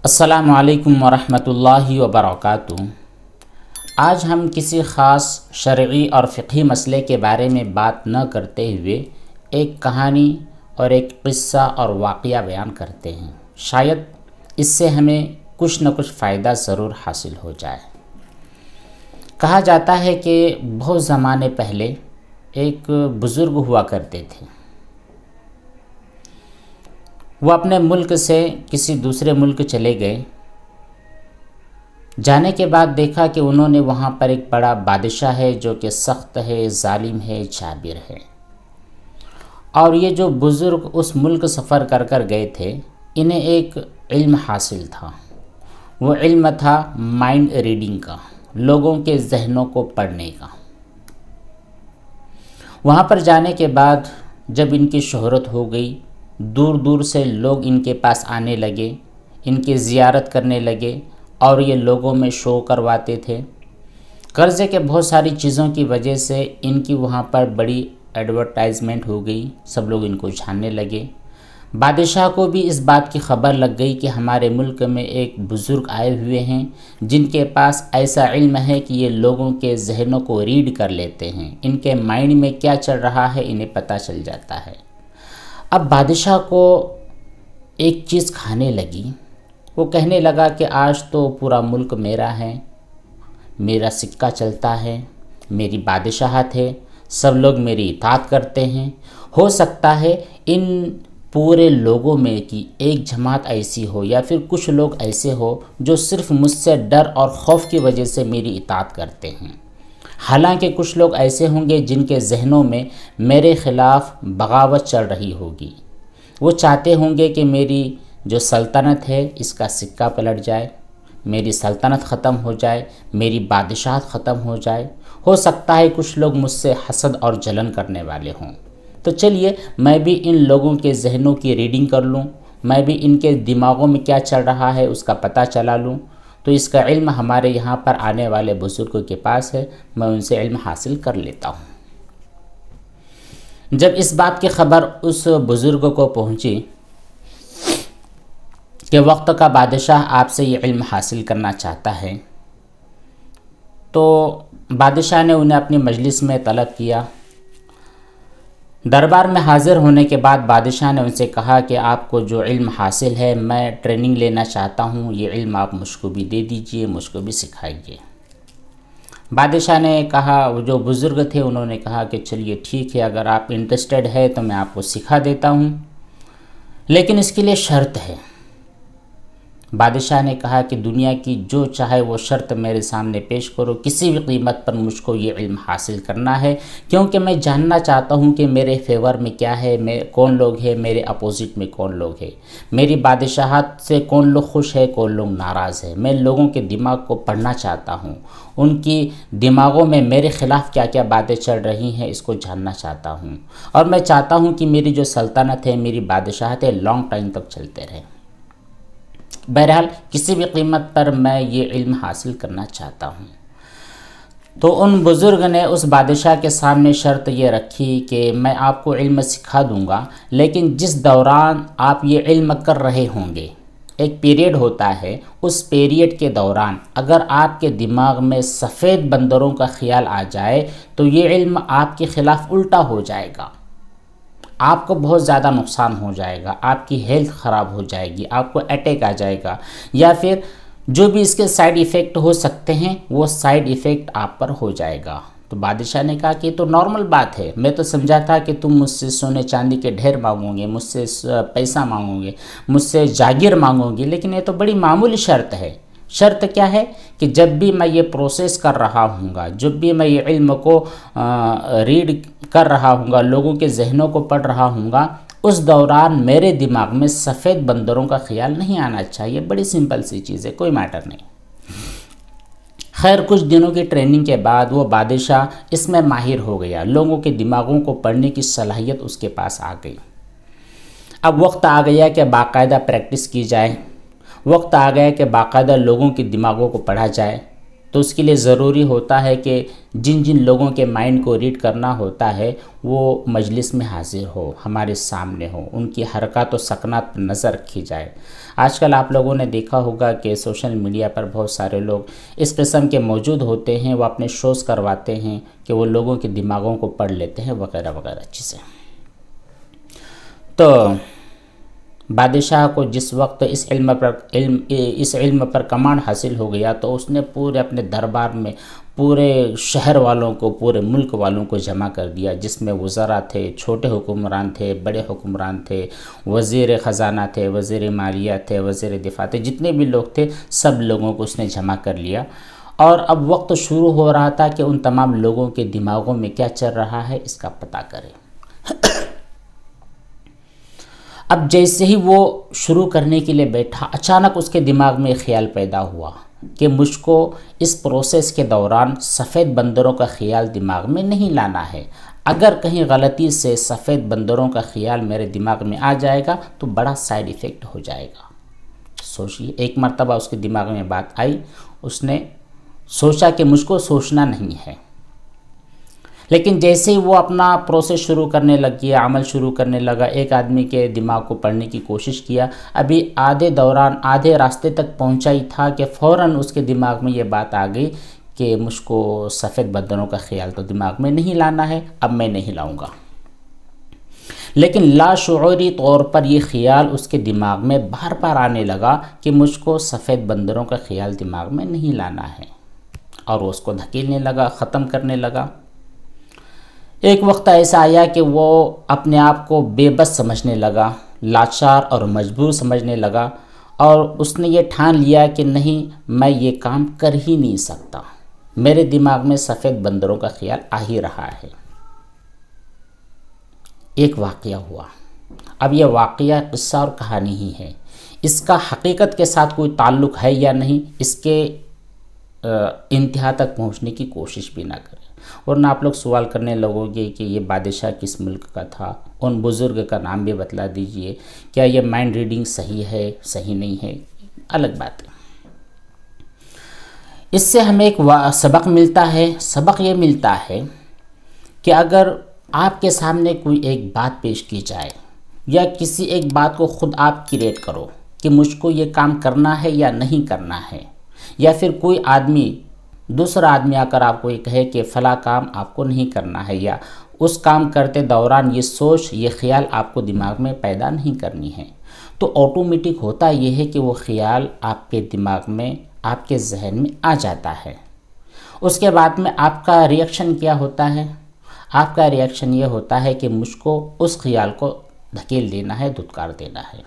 السلام علیکم ورحمۃ اللہ وبرکاتہ۔ آج ہم کسی خاص شرعی اور فقہی مسئلے کے بارے میں بات نہ کرتے ہوئے ایک کہانی اور ایک قصہ اور واقعہ بیان کرتے ہیں، شاید اس سے ہمیں کچھ نہ کچھ فائدہ ضرور حاصل ہو جائے۔ کہا جاتا ہے کہ بہت زمانے پہلے ایک بزرگ ہوا کرتے تھے۔ وہ اپنے ملک سے کسی دوسرے ملک چلے گئے۔ جانے کے بعد دیکھا کہ انہوں نے وہاں پر ایک بڑا بادشاہ ہے جو کہ سخت ہے، ظالم ہے، جابر ہے۔ اور یہ جو بزرگ اس ملک سفر کر کر گئے تھے، انہیں ایک علم حاصل تھا۔ وہ علم تھا مائنڈ ریڈنگ کا، لوگوں کے ذہنوں کو پڑھنے کا۔ وہاں پر جانے کے بعد جب ان کی شہرت ہو گئی، دور دور سے لوگ ان کے پاس آنے لگے، ان کی زیارت کرنے لگے اور یہ لوگوں میں شو کرواتے تھے۔ قرضے کے بہت ساری چیزوں کی وجہ سے ان کی وہاں پر بڑی ایڈورٹائزمنٹ ہو گئی، سب لوگ ان کو جاننے لگے۔ بادشاہ کو بھی اس بات کی خبر لگ گئی کہ ہمارے ملک میں ایک بزرگ آئے ہوئے ہیں جن کے پاس ایسا علم ہے کہ یہ لوگوں کے ذہنوں کو ریڈ کر لیتے ہیں، ان کے مائنڈ میں کیا چل رہا ہے انہیں پتہ چل جاتا ہے۔ اب بادشاہ کو ایک چیز کھانے لگی۔ وہ کہنے لگا کہ آج تو پورا ملک میرا ہے، میرا سکہ چلتا ہے، میری بادشاہت ہے، سب لوگ میری اطاعت کرتے ہیں۔ ہو سکتا ہے ان پورے لوگوں میں کی ایک جماعت ایسی ہو یا پھر کچھ لوگ ایسے ہو جو صرف مجھ سے ڈر اور خوف کی وجہ سے میری اطاعت کرتے ہیں۔ حالانکہ کچھ لوگ ایسے ہوں گے جن کے ذہنوں میں میرے خلاف بغاوت چل رہی ہوگی۔ وہ چاہتے ہوں گے کہ میری جو سلطنت ہے اس کا سکہ پلٹ جائے، میری سلطنت ختم ہو جائے، میری بادشاہت ختم ہو جائے۔ ہو سکتا ہے کچھ لوگ مجھ سے حسد اور جلن کرنے والے ہوں۔ تو چلیے میں بھی ان لوگوں کے ذہنوں کی ریڈنگ کر لوں، میں بھی ان کے دماغوں میں کیا چل رہا ہے اس کا پتہ چلا لوں۔ تو اس کا علم ہمارے یہاں پر آنے والے بزرگوں کے پاس ہے، میں ان سے علم حاصل کر لیتا ہوں۔ جب اس بات کی خبر اس بزرگ کو پہنچی کہ وقت کا بادشاہ آپ سے یہ علم حاصل کرنا چاہتا ہے، تو بادشاہ نے انہیں اپنی مجلس میں طلب کیا۔ دربار میں حاضر ہونے کے بعد بادشاہ نے ان سے کہا کہ آپ کو جو علم حاصل ہے میں ٹریننگ لینا چاہتا ہوں، یہ علم آپ مجھ کو بھی دے دیجئے، مجھ کو بھی سکھائیے۔ بادشاہ نے کہا، وہ جو بزرگ تھے انہوں نے کہا کہ چلیے ٹھیک ہے، اگر آپ انٹرسٹڈ ہے تو میں آپ کو سکھا دیتا ہوں، لیکن اس کے لیے شرط ہے۔ بادشاہ نے کہا کہ دنیا کی جو چاہے وہ شرط میرے سامنے پیش کرو، کسی بھی قیمت پر مجھ کو یہ علم حاصل کرنا ہے، کیونکہ میں جاننا چاہتا ہوں کہ میرے فیور میں کیا ہے، کون لوگ ہیں، میرے اپوزٹ میں کون لوگ ہیں، میری بادشاہت سے کون لوگ خوش ہے، کون لوگ ناراض ہے۔ میں لوگوں کے دماغ کو پڑھنا چاہتا ہوں، ان کی دماغوں میں میرے خلاف کیا کیا باتیں چل رہی ہیں اس کو جاننا چاہتا ہوں، اور میں چاہتا ہوں کہ میری جو سلطنت ہے، میری بادشاہت ہے، لانگ ٹائم تک چلتے رہے۔ بہرحال کسی بھی قیمت پر میں یہ علم حاصل کرنا چاہتا ہوں۔ تو ان بزرگ نے اس بادشاہ کے سامنے شرط یہ رکھی کہ میں آپ کو علم سکھا دوں گا، لیکن جس دوران آپ یہ علم کر رہے ہوں گے، ایک پیریڈ ہوتا ہے، اس پیریڈ کے دوران اگر آپ کے دماغ میں سفید بندروں کا خیال آ جائے تو یہ علم آپ کے خلاف الٹا ہو جائے گا، آپ کو بہت زیادہ نقصان ہو جائے گا، آپ کی ہیلتھ خراب ہو جائے گی، آپ کو اٹیک آ جائے گا، یا پھر جو بھی اس کے سائیڈ ایفیکٹ ہو سکتے ہیں وہ سائیڈ ایفیکٹ آپ پر ہو جائے گا۔ تو بادشاہ نے کہا کہ یہ تو نارمل بات ہے، میں تو سمجھا تھا کہ تم مجھ سے سونے چاندی کے ڈھیر مانگو گے، مجھ سے پیسہ مانگو گے، مجھ سے جاگیر مانگو گے، لیکن یہ تو بڑی معمولی شرط ہے۔ شرط کیا ہے کہ جب بھی میں یہ پروسیس کر رہا ہوں گا، جب بھی میں یہ علم کو ریڈ کر رہا ہوں گا، لوگوں کے ذہنوں کو پڑھ رہا ہوں گا، اس دوران میرے دماغ میں سفید بندروں کا خیال نہیں آنا چاہیے۔ بڑی سمپل سی چیز ہے، کوئی میٹر نہیں۔ خیر کچھ دنوں کی ٹریننگ کے بعد وہ بادشاہ اس میں ماہر ہو گیا، لوگوں کے دماغوں کو پڑھنے کی صلاحیت اس کے پاس آ گئی۔ اب وقت آ گیا کہ باقاعدہ پریکٹس کی جائے، وقت آ گیا کہ باقاعدہ لوگوں کے دماغوں کو پڑھا جائے۔ تو اس کے لیے ضروری ہوتا ہے کہ جن جن لوگوں کے مائنڈ کو ریڈ کرنا ہوتا ہے وہ مجلس میں حاضر ہو، ہمارے سامنے ہو، ان کی حرکات و سکنات پر نظر رکھی جائے۔ آج کل آپ لوگوں نے دیکھا ہوگا کہ سوشل میڈیا پر بہت سارے لوگ اس قسم کے موجود ہوتے ہیں، وہ اپنے شوز کرواتے ہیں کہ وہ لوگوں کے دماغوں کو پڑھ لیتے ہیں وغیرہ وغیرہ چیزیں۔ تو بادشاہ کو جس وقت اس علم پر کمانڈ حاصل ہو گیا تو اس نے پورے اپنے دربار میں پورے شہر والوں کو، پورے ملک والوں کو جمع کر دیا، جس میں وزراء تھے، چھوٹے حکمران تھے، بڑے حکمران تھے، وزیر خزانہ تھے، وزیر مالیہ تھے، وزیر دفاع تھے، جتنے بھی لوگ تھے سب لوگوں کو اس نے جمع کر لیا۔ اور اب وقت شروع ہو رہا تھا کہ ان تمام لوگوں کے دماغوں میں کیا چل رہا ہے اس کا پتہ کرے۔ اب جیسے ہی وہ شروع کرنے کے لیے بیٹھا، اچانک اس کے دماغ میں خیال پیدا ہوا کہ مجھ کو اس پروسیس کے دوران سفید بندروں کا خیال دماغ میں نہیں لانا ہے۔ اگر کہیں غلطی سے سفید بندروں کا خیال میرے دماغ میں آ جائے گا تو بڑا سائیڈ ایفیکٹ ہو جائے گا۔ سوچیے، ایک مرتبہ اس کے دماغ میں بات آئی، اس نے سوچا کہ مجھ کو سوچنا نہیں ہے، لیکن جیسے ہی وہ اپنا پروسیس شروع کرنے لگ گیا، عمل شروع کرنے لگا، ایک آدمی کے دماغ کو پڑھنے کی کوشش کیا، ابھی آدھے راستے تک پہنچا ہی تھا کہ فوراً اس کے دماغ میں یہ بات آ گئی کہ مجھ کو سفید بندروں کا خیال تو دماغ میں نہیں لانا ہے، اب میں نہیں لاؤں گا۔ لیکن لاشعوری طور پر یہ خیال اس کے دماغ میں بار بار آنے لگا کہ مجھ کو سفید بندروں کا خیال دماغ میں نہیں لانا ہے، اور وہ اس کو دھکیلنے لگا، ختم کرنے لگا۔ ایک وقت ایسا آیا کہ وہ اپنے آپ کو بے بس سمجھنے لگا، لاچار اور مجبور سمجھنے لگا، اور اس نے یہ ٹھان لیا کہ نہیں، میں یہ کام کر ہی نہیں سکتا، میرے دماغ میں سفید بندروں کا خیال آ ہی رہا ہے۔ ایک واقعہ ہوا۔ اب یہ واقعہ قصہ اور کہانی ہی ہے، اس کا حقیقت کے ساتھ کوئی تعلق ہے یا نہیں، اس کے انتہا تک پہنچنے کی کوشش بھی نہ کریں، ورنہ آپ لوگ سوال کرنے لگو گے کہ یہ بادشاہ کس ملک کا تھا، ان بزرگ کا نام بھی بتلا دیجئے، کیا یہ مائنڈ ریڈنگ صحیح ہے، صحیح نہیں ہے، الگ بات ہے۔ اس سے ہمیں ایک سبق ملتا ہے، سبق یہ ملتا ہے کہ اگر آپ کے سامنے کوئی ایک بات پیش کی جائے، یا کسی ایک بات کو خود آپ کریٹ کرو کہ مجھ کو یہ کام کرنا ہے یا نہیں کرنا ہے، یا پھر کوئی دوسرا آدمی آ کر آپ کو یہ کہے کہ فلاں کام آپ کو نہیں کرنا ہے، یا اس کام کرتے دوران یہ سوچ، یہ خیال آپ کو دماغ میں پیدا نہیں کرنی ہے، تو آٹومیٹک ہوتا یہ ہے کہ وہ خیال آپ کے دماغ میں، آپ کے ذہن میں آ جاتا ہے۔ اس کے بعد میں آپ کا ریئیکشن کیا ہوتا ہے؟ آپ کا ریئیکشن یہ ہوتا ہے کہ مجھ کو اس خیال کو دھکیل دینا ہے، دھتکار دینا ہے۔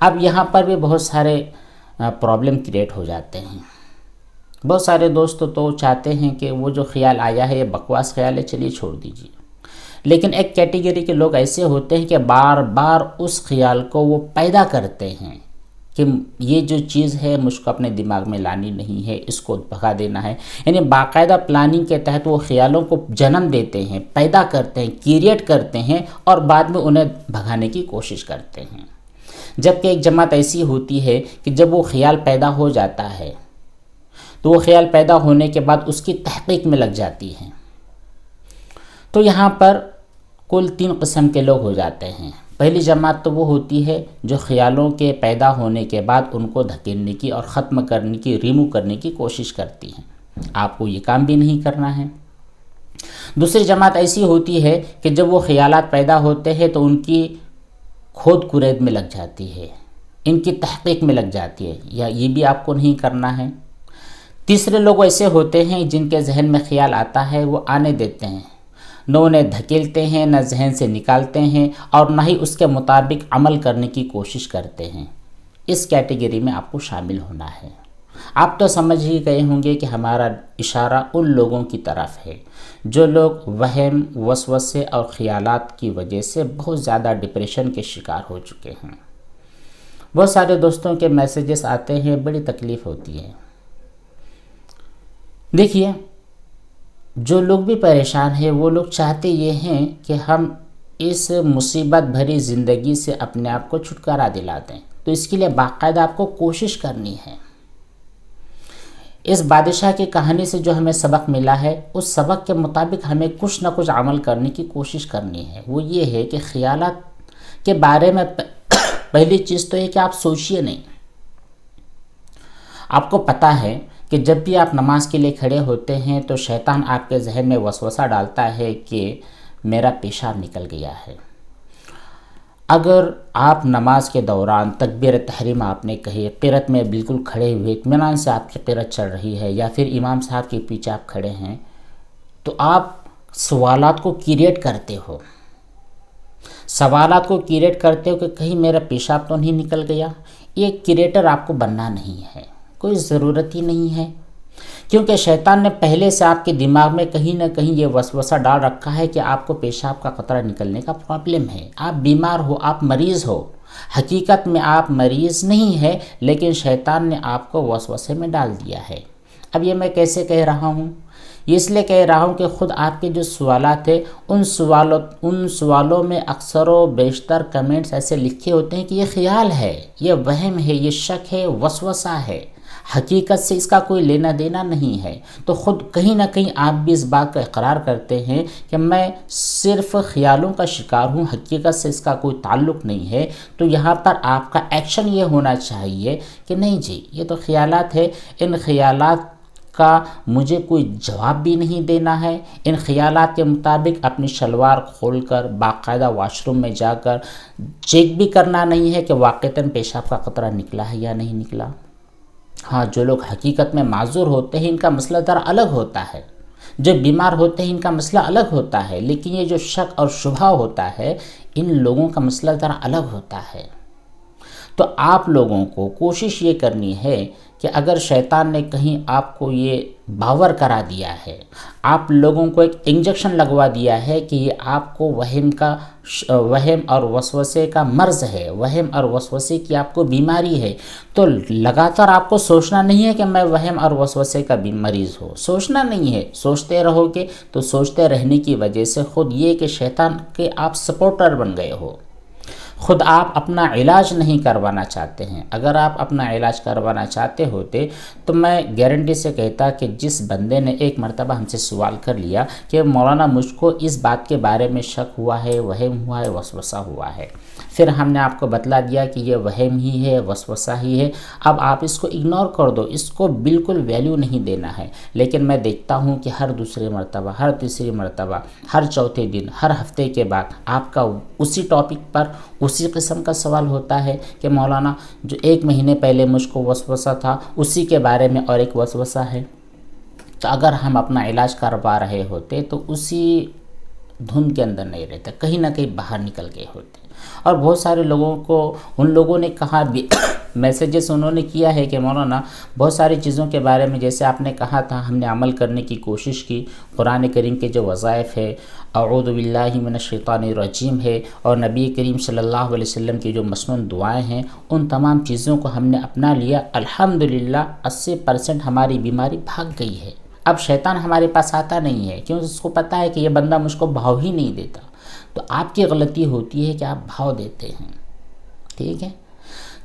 اب یہاں پر بھی بہت سارے پرابلم کریٹ ہو جاتے ہیں۔ بہت سارے دوست تو چاہتے ہیں کہ وہ جو خیال آیا ہے یہ بکواس خیال ہے، چلیے چھوڑ دیجیے، لیکن ایک کیٹیگری کے لوگ ایسے ہوتے ہیں کہ بار بار اس خیال کو وہ پیدا کرتے ہیں کہ یہ جو چیز ہے مجھ کو اپنے دماغ میں لانی نہیں ہے، اس کو بھگا دینا ہے، یعنی باقاعدہ پلاننگ کے تحت وہ خیالوں کو جنم دیتے ہیں، پیدا کرتے ہیں، کریٹ کرتے ہیں، اور بعد میں انہیں بھگانے کی کوشش کرتے ہیں۔ جبکہ ایک جماعت ایسی ہوتی ہے کہ جب وہ خیال پیدا ہو جاتا ہے تو وہ خیال پیدا ہونے کے بعد اس کی تحقیق میں لگ جاتی ہیں۔ تو یہاں پر کل 3 قسم کے لوگ ہو جاتے ہیں۔ پہلی جماعت تو وہ ہوتی ہے جو خیالوں کے پیدا ہونے کے بعد ان کو دھکیلنے کی اور ختم کرنے کی، ریموو کرنے کی کوشش کرتی ہیں، آپ کو یہ کام بھی نہیں کرنا ہے۔ دوسری جماعت ایسی ہوتی ہے کہ جب وہ خیالات پیدا ہوتے ہیں تو ان کی کھود کرید میں لگ جاتی ہے، ان کی تحقیق میں لگ جاتی ہے، یا یہ بھی آپ کو نہیں کرنا ہے۔ تیسرے لوگ ایسے ہوتے ہیں جن کے ذہن میں خیال آتا ہے وہ آنے دیتے ہیں، نہ انہیں دھکیلتے ہیں، نہ ذہن سے نکالتے ہیں، اور نہ ہی اس کے مطابق عمل کرنے کی کوشش کرتے ہیں۔ اس کیٹیگری میں آپ کو شامل ہونا ہے۔ آپ تو سمجھ ہی گئے ہوں گے کہ ہمارا اشارہ ان لوگوں کی طرف ہے جو لوگ وہم، وسوسے اور خیالات کی وجہ سے بہت زیادہ ڈپریشن کے شکار ہو چکے ہیں۔ بہت سارے دوستوں کے میسیجز آتے ہیں، بڑی تکلیف ہوتی ہے۔ دیکھیے، جو لوگ بھی پریشان ہیں وہ لوگ چاہتے یہ ہیں کہ ہم اس مصیبت بھری زندگی سے اپنے آپ کو چھٹکارا دلا دیں، تو اس کے لیے باقاعدہ آپ کو کوشش کرنی ہے۔ اس بادشاہ کی کہانی سے جو ہمیں سبق ملا ہے، اس سبق کے مطابق ہمیں کچھ نہ کچھ عمل کرنے کی کوشش کرنی ہے۔ وہ یہ ہے کہ خیالات کے بارے میں پہلی چیز تو یہ کہ آپ سوچئے نہیں۔ آپ کو پتہ ہے کہ جب بھی آپ نماز کے لیے کھڑے ہوتے ہیں تو شیطان آپ کے ذہن میں وسوسہ ڈالتا ہے کہ میرا پیشاب نکل گیا ہے۔ اگر آپ نماز کے دوران تکبیر تحریمہ آپ نے کہی، قرأت میں بالکل کھڑے ہوئے اطمینان سے آپ کی قرأت چل رہی ہے، یا پھر امام صاحب کے پیچھے آپ کھڑے ہیں، تو آپ سوالات کو کریٹ کرتے ہو، کہ کہیں میرا پیشاب تو نہیں نکل گیا۔ یہ کریٹر آپ کو بننا نہیں ہے، کوئی ضرورت ہی نہیں ہے، کیونکہ شیطان نے پہلے سے آپ کے دماغ میں کہیں نہ کہیں یہ وسوسہ ڈال رکھا ہے کہ آپ کو پیشاب کا قطرہ نکلنے کا پرابلم ہے، آپ بیمار ہو، آپ مریض ہو۔ حقیقت میں آپ مریض نہیں ہے، لیکن شیطان نے آپ کو وسوسے میں ڈال دیا ہے۔ اب یہ میں کیسے کہہ رہا ہوں؟ یہ اس لیے کہہ رہا ہوں کہ خود آپ کے جو سوالات ہیں ان سوالوں میں اکثر و بیشتر کمنٹس ایسے لکھے ہوتے ہیں کہ یہ خیال ہے، یہ وہم ہے، یہ شک ہے، وسوسہ ہے، حقیقت سے اس کا کوئی لینا دینا نہیں ہے۔ تو خود کہیں نہ کہیں آپ بھی اس بات کا اقرار کرتے ہیں کہ میں صرف خیالوں کا شکار ہوں، حقیقت سے اس کا کوئی تعلق نہیں ہے۔ تو یہاں پر آپ کا ایکشن یہ ہونا چاہیے کہ نہیں جی، یہ تو خیالات ہے، ان خیالات کا مجھے کوئی جواب بھی نہیں دینا ہے۔ ان خیالات کے مطابق اپنی شلوار کھول کر باقاعدہ واش روم میں جا کر چیک بھی کرنا نہیں ہے کہ واقعتاً پیشاب کا قطرہ نکلا ہے یا نہیں نکلا۔ ہاں، جو لوگ حقیقت میں معذور ہوتے ہیں ان کا مسئلہ ذرا الگ ہوتا ہے، جو بیمار ہوتے ہیں ان کا مسئلہ الگ ہوتا ہے، لیکن یہ جو شک اور شبہ ہوتا ہے ان لوگوں کا مسئلہ ذرا الگ ہوتا ہے۔ تو آپ لوگوں کو کوشش یہ کرنی ہے کہ اگر شیطان نے کہیں آپ کو یہ باور کرا دیا ہے، آپ لوگوں کو ایک انجیکشن لگوا دیا ہے کہ یہ آپ کو وہم اور وسوسے کا مرض ہے، وہم اور وسوسے کی آپ کو بیماری ہے، تو لگاتار آپ کو سوچنا نہیں ہے کہ میں وہم اور وسوسے کا مریض ہوں، سوچنا نہیں ہے۔ سوچتے رہو گے تو سوچتے رہنے کی وجہ سے خود یہ کہ شیطان کے آپ سپورٹر بن گئے ہو، خود آپ اپنا علاج نہیں کروانا چاہتے ہیں۔ اگر آپ اپنا علاج کروانا چاہتے ہوتے تو میں گارنٹی سے کہتا کہ جس بندے نے ایک مرتبہ ہم سے سوال کر لیا کہ مولانا مجھ کو اس بات کے بارے میں شک ہوا ہے، وہم ہوا ہے، وسوسہ ہوا ہے، پھر ہم نے آپ کو بتلا دیا کہ یہ وہم ہی ہے، وسوسہ ہی ہے، اب آپ اس کو اگنور کر دو، اس کو بالکل ویلیو نہیں دینا ہے۔ لیکن میں دیکھتا ہوں کہ ہر دوسرے مرتبہ، ہر تیسری مرتبہ، ہر چوتھے دن، ہر ہفتے کے بعد آپ کا اسی ٹاپک پر اسی قسم کا سوال ہوتا ہے کہ مولانا جو 1 مہینے پہلے مجھ کو وسوسہ تھا اسی کے بارے میں اور ایک وسوسہ ہے۔ تو اگر ہم اپنا علاج کروا رہے ہوتے تو اسی دھن کے اندر نہیں رہتے، کہیں نہ کہیں باہر نکل گئے ہوتے۔ اور بہت سارے لوگوں کو ان لوگوں نے کہا بھی میسیجز انہوں نے کیا ہے کہ مولانا بہت ساری چیزوں کے بارے میں جیسے آپ نے کہا تھا ہم نے عمل کرنے کی کوشش کی، قرآن کریم کے جو وظائف ہے، اعوذ باللہ من الشیطان الرجیم ہے، اور نبی کریم صلی اللہ علیہ وسلم کی جو مسنون دعائیں ہیں، ان تمام چیزوں کو ہم نے اپنا لیا۔ الحمدللہ 80% ہماری بیماری بھاگ گئی ہے۔ اب شیطان ہمارے پاس آتا نہیں ہے، کیوں؟ اس کو پتہ ہے کہ یہ بندہ مجھ کو بھاؤ ہی نہیں دیتا۔ تو آپ کی غلطی ہوتی ہے کہ آپ بھاؤ دیتے ہیں، ٹھیک ہے؟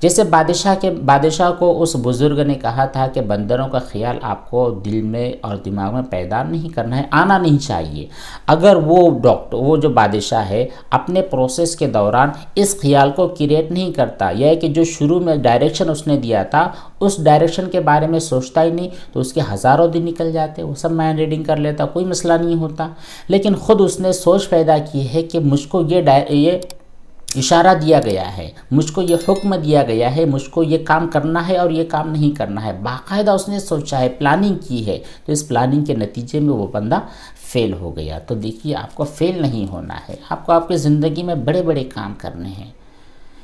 جیسے بادشاہ کو اس بزرگ نے کہا تھا کہ بندروں کا خیال آپ کو دل میں اور دماغ میں پیدا نہیں کرنا ہے، آنا نہیں چاہیے۔ اگر وہ جو بادشاہ ہے اپنے پروسیس کے دوران اس خیال کو کریٹ نہیں کرتا، یہ ہے کہ جو شروع میں ڈائریکشن اس نے دیا تھا اس ڈائریکشن کے بارے میں سوچتا ہی نہیں، تو اس کے ہزاروں دن نکل جاتے، وہ سب مائنڈ ریڈنگ کر لیتا، کوئی مسئلہ نہیں ہوتا۔ لیکن خود اس نے سوچ پیدا کی ہے کہ مجھ کو یہ اشارہ دیا گیا ہے، مجھ کو یہ حکم دیا گیا ہے، مجھ کو یہ کام کرنا ہے اور یہ کام نہیں کرنا ہے، باقاعدہ اس نے سوچا ہے، پلاننگ کی ہے، تو اس پلاننگ کے نتیجے میں وہ بندہ فیل ہو گیا۔ تو دیکھیے آپ کو فیل نہیں ہونا ہے، آپ کو آپ کی زندگی میں بڑے بڑے کام کرنے ہیں۔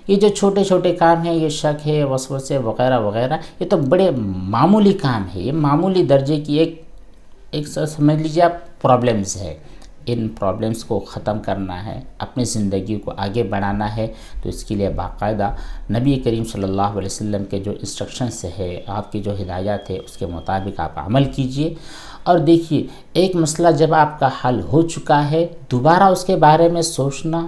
یہ جو چھوٹے چھوٹے کام ہیں، یہ شک ہے، وسوسے وغیرہ وغیرہ، یہ تو بڑے معمولی کام ہے، یہ معمولی درجے کی ایک سمجھ لیجیے آپ پرابلمز ہے۔ ان پرابلمز کو ختم کرنا ہے، اپنی زندگی کو آگے بڑھانا ہے، تو اس کے لیے باقاعدہ نبی کریم صلی اللہ علیہ وسلم کے جو انسٹرکشنز ہے، آپ کی جو ہدایات ہے، اس کے مطابق آپ عمل کیجئے۔ اور دیکھیے ایک مسئلہ جب آپ کا حل ہو چکا ہے، دوبارہ اس کے بارے میں سوچنا،